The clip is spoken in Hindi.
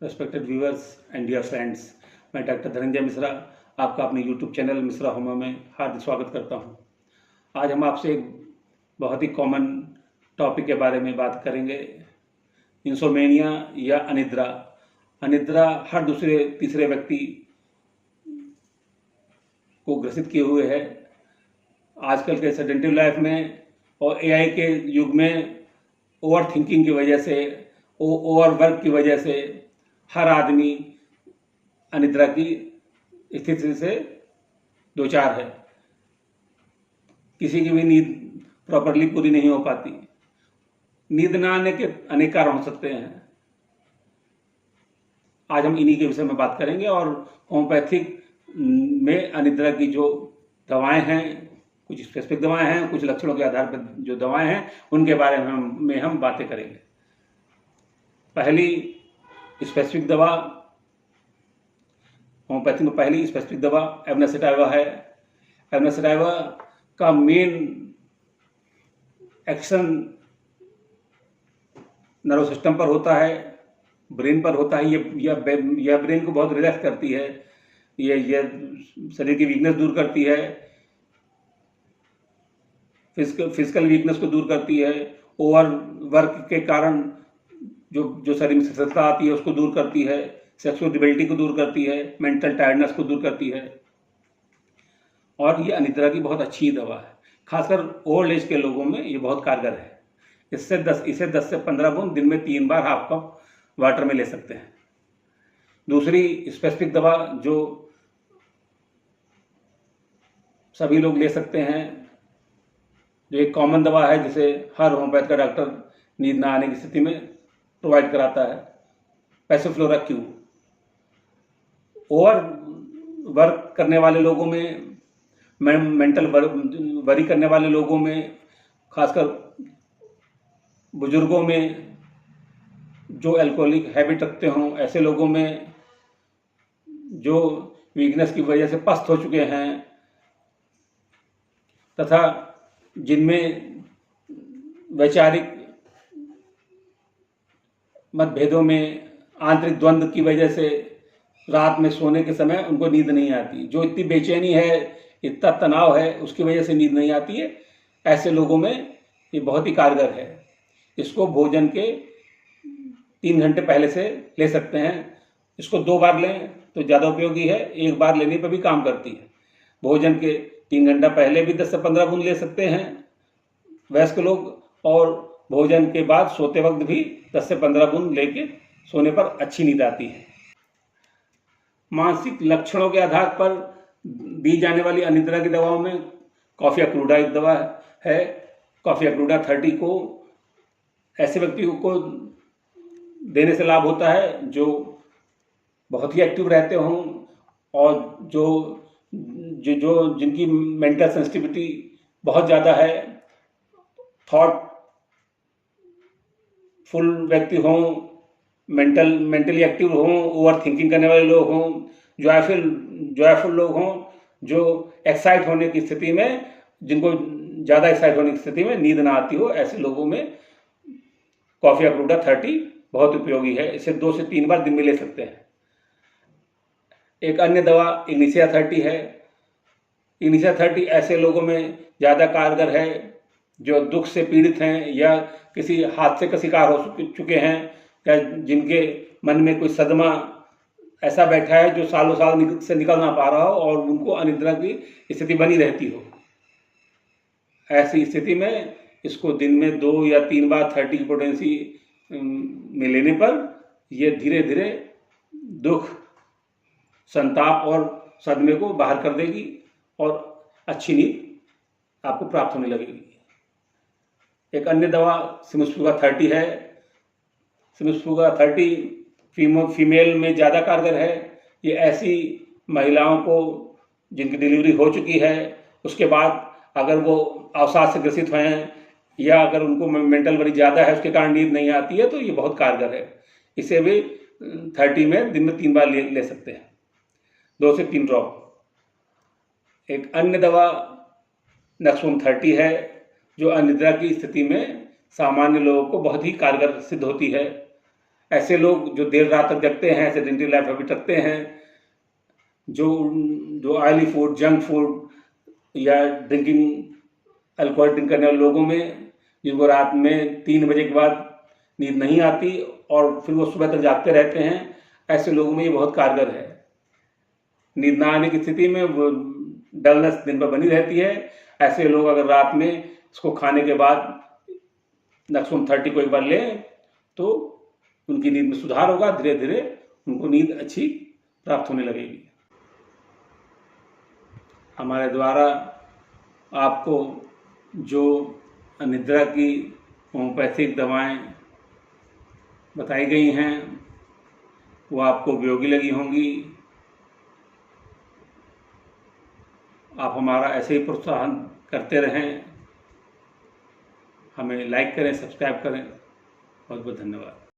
Respected viewers and dear friends, मैं डॉक्टर धनंजय मिश्रा आपका अपने यूट्यूब चैनल मिश्रा होमा में हार्दिक स्वागत करता हूं। आज हम आपसे एक बहुत ही कॉमन टॉपिक के बारे में बात करेंगे, इंसोमेनिया या अनिद्रा। अनिद्रा हर दूसरे तीसरे व्यक्ति को ग्रसित किए हुए है। आजकल के सेडेंटिव लाइफ में और एआई के युग में ओवर थिंकिंग की वजह से, ओवर वर्क की वजह से हर आदमी अनिद्रा की स्थिति से दो चार है। किसी की भी नींद प्रॉपरली पूरी नहीं हो पाती। नींद न आने के अनेक कारण हो सकते हैं। आज हम इन्हीं के विषय में बात करेंगे और होम्योपैथिक में अनिद्रा की जो दवाएं हैं, कुछ स्पेसिफिक दवाएं हैं, कुछ लक्षणों के आधार पर जो दवाएं हैं, उनके बारे में हम बातें करेंगे। पहली स्पेसिफिक दवा, होम्योपैथी में पहली स्पेसिफिक दवा एवनासेटाइवा है। एवनासेटाइवा का मेन एक्शन नर्व सिस्टम पर होता है, ब्रेन पर होता है। यह ब्रेन को बहुत रिलैक्स करती है, यह शरीर की वीकनेस दूर करती है, फिजिकल वीकनेस को दूर करती है, ओवर वर्क के कारण जो शरीर में स्थिरता आती है उसको दूर करती है, सेक्सुअल डिबिलिटी को दूर करती है, मेंटल टायर्डनेस को दूर करती है। और ये अनिद्रा की बहुत अच्छी दवा है। खासकर ओल्ड एज के लोगों में ये बहुत कारगर है। इसे 10 से 15 बूंद दिन में 3 बार हाफ कप वाटर में ले सकते हैं। दूसरी स्पेसिफिक दवा जो सभी लोग ले सकते हैं, जो एक कॉमन दवा है जिसे हर होम्योपैथ का डॉक्टर नींद न आने की स्थिति में प्रोवाइड कराता है, पैसिफ्लोरा क्यू। ओवर वर्क करने वाले लोगों में, मेंटल वरी करने वाले लोगों में, खासकर बुजुर्गों में जो अल्कोहलिक हैबिट रखते हों, ऐसे लोगों में जो वीकनेस की वजह से पस्त हो चुके हैं, तथा जिनमें वैचारिक मतभेदों में, आंतरिक द्वंद्व की वजह से रात में सोने के समय उनको नींद नहीं आती, जो इतनी बेचैनी है, इतना तनाव है, उसकी वजह से नींद नहीं आती है, ऐसे लोगों में ये बहुत ही कारगर है। इसको भोजन के 3 घंटे पहले से ले सकते हैं। इसको 2 बार लें तो ज़्यादा उपयोगी है, 1 बार लेने पर भी काम करती है। भोजन के 3 घंटा पहले भी 10 से 15 बूंद ले सकते हैं वयस्क लोग, और भोजन के बाद सोते वक्त भी 10 से 15 बूंद लेके सोने पर अच्छी नींद आती है। मानसिक लक्षणों के आधार पर दी जाने वाली अनिद्रा की दवाओं में कॉफी अक्लूडा एक दवा है। कॉफी अक्लूडा 30 को ऐसे व्यक्तियों को देने से लाभ होता है जो बहुत ही एक्टिव रहते हों और जो जिनकी मेंटल सेंसिटिविटी बहुत ज़्यादा है, थॉट फुल व्यक्ति हों, मेंटली एक्टिव हों, ओवर थिंकिंग करने वाले लोग हों, जॉयफुल लोग हों, जो एक्साइट होने की स्थिति में, जिनको ज़्यादा एक्साइट होने की स्थिति में नींद ना आती हो, ऐसे लोगों में कॉफी अक्लूडा 30 बहुत उपयोगी है। इसे 2 से 3 बार दिन में ले सकते हैं। एक अन्य दवा इग्निशिया 30 है। इग्निशिया 30 ऐसे लोगों में ज़्यादा कारगर है जो दुख से पीड़ित हैं या किसी हादसे का शिकार हो चुके हैं, या जिनके मन में कोई सदमा ऐसा बैठा है जो सालों साल से निकल ना पा रहा हो और उनको अनिद्रा की स्थिति बनी रहती हो। ऐसी स्थिति में इसको दिन में 2 या 3 बार 30 की पोटेंसी में लेने पर यह धीरे धीरे दुख, संताप और सदमे को बाहर कर देगी और अच्छी नींद आपको प्राप्त होने लगेगी। एक अन्य दवा सिमुस्पुगा 30 है। सिमुस्पुगा 30 फीमेल में ज़्यादा कारगर है। ये ऐसी महिलाओं को जिनकी डिलीवरी हो चुकी है, उसके बाद अगर वो अवसाद से ग्रसित हुए हैं या अगर उनको मेंटल वरी ज़्यादा है, उसके कारण नींद नहीं आती है, तो ये बहुत कारगर है। इसे भी 30 में दिन में 3 बार ले सकते हैं, 2 से 3 ड्रॉप। एक अन्य दवा नक्सोन 30 है जो अनिद्रा की स्थिति में सामान्य लोगों को बहुत ही कारगर सिद्ध होती है। ऐसे लोग जो देर रात तक जगते हैं, सेडेंटरी लाइफ हैबिट रखते हैं, जो ऑयली फूड, जंक फूड या अल्कोहल ड्रिंक करने वाले लोगों में, जिनको रात में 3 बजे के बाद नींद नहीं आती और फिर वो सुबह तक जागते रहते हैं, ऐसे लोगों में ये बहुत कारगर है। नींद ना आने की स्थिति में वो डलनेस दिन भर बनी रहती है। ऐसे लोग अगर रात में इसको खाने के बाद नक्सोम 30 को एक बार लें तो उनकी नींद में सुधार होगा, धीरे धीरे उनको नींद अच्छी प्राप्त होने लगेगी। हमारे द्वारा आपको जो निद्रा की होम्योपैथिक दवाएं बताई गई हैं वो आपको उपयोगी लगी होंगी। आप हमारा ऐसे ही प्रोत्साहन करते रहें, हमें लाइक करें, सब्सक्राइब करें। बहुत बहुत धन्यवाद।